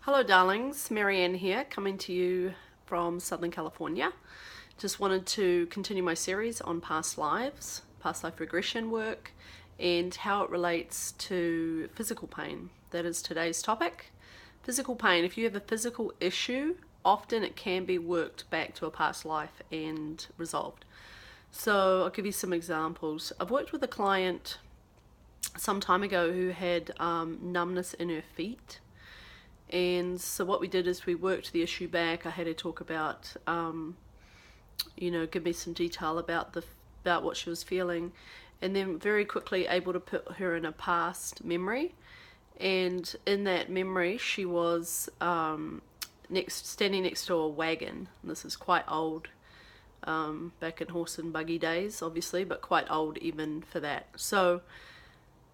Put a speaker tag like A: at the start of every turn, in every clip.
A: Hello darlings, Marianne here, coming to you from Southern California. Just wanted to continue my series on past lives, past life regression work, and how it relates to physical pain. That is today's topic. Physical pain. If you have a physical issue, often it can be worked back to a past life and resolved. So I'll give you some examples. I've worked with a client some time ago who had numbness in her feet. And so what we did is we worked the issue back. I had to talk about, give me some detail about what she was feeling, and then very quickly able to put her in a past memory. And in that memory, she was standing next to a wagon. And this is quite old, back in horse and buggy days, obviously, but quite old even for that. So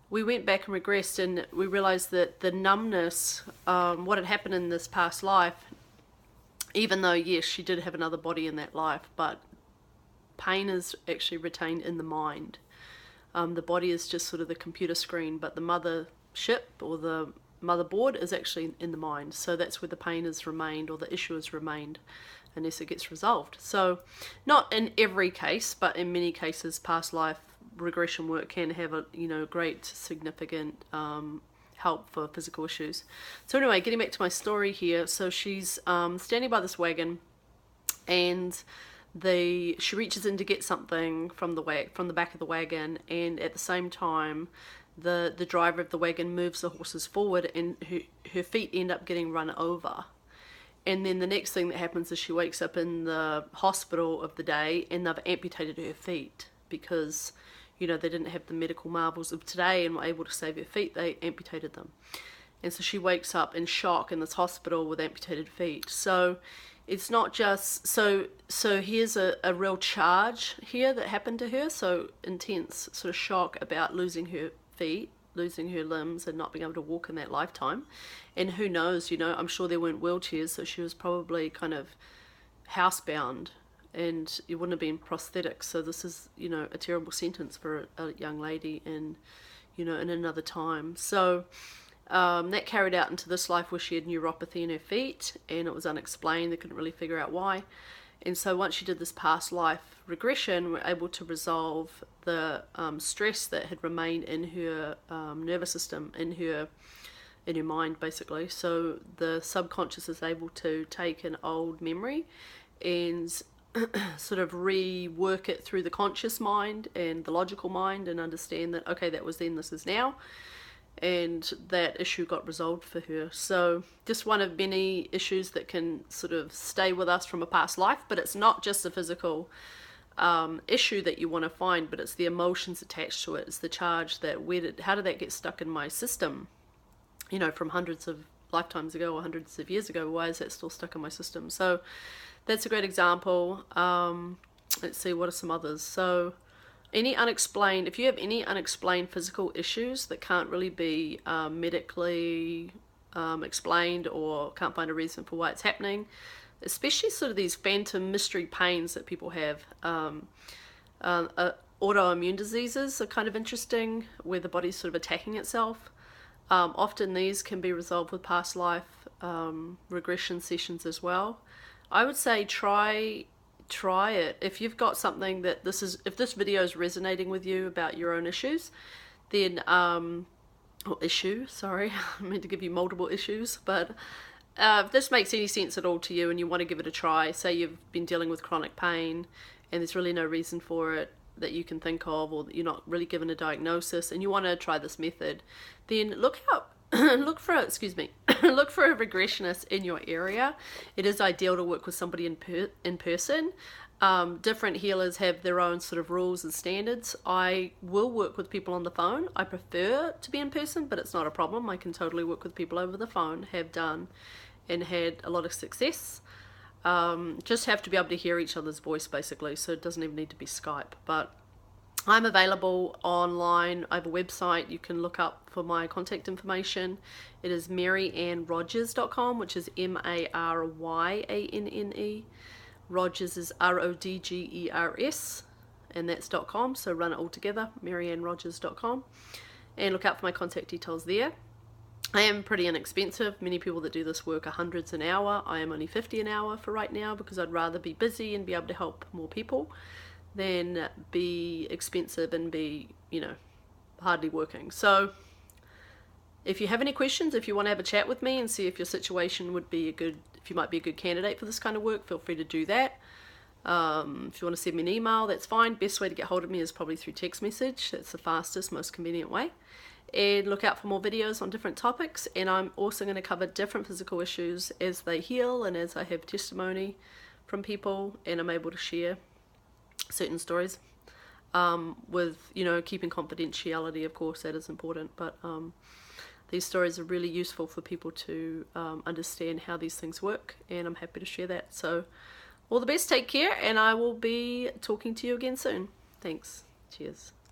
A: we went back and regressed, and we realized that the numbness, what had happened in this past life, even though yes, she did have another body in that life, but pain is actually retained in the mind. The body is just sort of the computer screen, but the mothership or the motherboard is actually in the mind. So that's where the pain has remained, or the issue has remained, unless it gets resolved. So not in every case, but in many cases, past life regression work can have a great significant help for physical issues. So anyway, getting back to my story here, so she's standing by this wagon, and she reaches in to get something from the back of the wagon, and at the same time the driver of the wagon moves the horses forward, and her feet end up getting run over. And then the next thing that happens is she wakes up in the hospital of the day, and they've amputated her feet because they didn't have the medical marvels of today and were able to save her feet. They amputated them. And so she wakes up in shock in this hospital with amputated feet. So it's not just, so here's a real charge here that happened to her. So intense sort of shock about losing her feet, losing her limbs, and not being able to walk in that lifetime. And who knows, I'm sure there weren't wheelchairs, so she was probably kind of housebound, and it wouldn't have been prosthetics. So this is, a terrible sentence for a young lady in another time. So that carried out into this life where she had neuropathy in her feet, and it was unexplained. They couldn't really figure out why. And so once she did this past life regression, we're able to resolve the stress that had remained in her nervous system, in her mind, basically. So the subconscious is able to take an old memory and sort of rework it through the conscious mind and the logical mind, and understand that, okay, that was then, this is now. And that issue got resolved for her. So just one of many issues that can sort of stay with us from a past life. But it's not just a physical issue that you want to find, but it's the emotions attached to it. It's the charge that, how did that get stuck in my system, from hundreds of lifetimes ago or hundreds of years ago? Why is that still stuck in my system? So that's a great example. Let's see, what are some others? So if you have any unexplained physical issues that can't really be medically explained, or can't find a reason for why it's happening, especially sort of these phantom mystery pains that people have, autoimmune diseases are kind of interesting, where the body's sort of attacking itself. Often these can be resolved with past life regression sessions as well. I would say try it. If you've got something that if this video is resonating with you about your own issues, then sorry, I meant to give you multiple issues, but if this makes any sense at all to you and you want to give it a try, say you've been dealing with chronic pain and there's really no reason for it that you can think of, or that you're not really given a diagnosis, and you want to try this method, then look for a regressionist in your area. It is ideal to work with somebody in person. Different healers have their own sort of rules and standards. I will work with people on the phone. I prefer to be in person, but it's not a problem. I can totally work with people over the phone, have done, and had a lot of success. Just have to be able to hear each other's voice, basically, so it doesn't even need to be Skype. But I'm available online. I have a website you can look up for my contact information. It is maryannrogers.com, which is MARYANNE. Rogers is RODGERS, and that's .com, so run it all together, maryannrogers.com, and look out for my contact details there. I am pretty inexpensive. Many people that do this work are hundreds an hour. I am only 50 an hour for right now because I'd rather be busy and be able to help more people than be expensive and be, you know, hardly working. So if you have any questions, if you want to have a chat with me and see if your situation would be if you might be a good candidate for this kind of work, feel free to do that. If you want to send me an email, that's fine. Best way to get hold of me is probably through text message. That's the fastest, most convenient way. And look out for more videos on different topics, and I'm also going to cover different physical issues as they heal and as I have testimony from people and I'm able to share certain stories with, you know, keeping confidentiality, of course, that is important, but these stories are really useful for people to understand how these things work, and I'm happy to share that. So all the best, take care, and I will be talking to you again soon. Thanks. Cheers.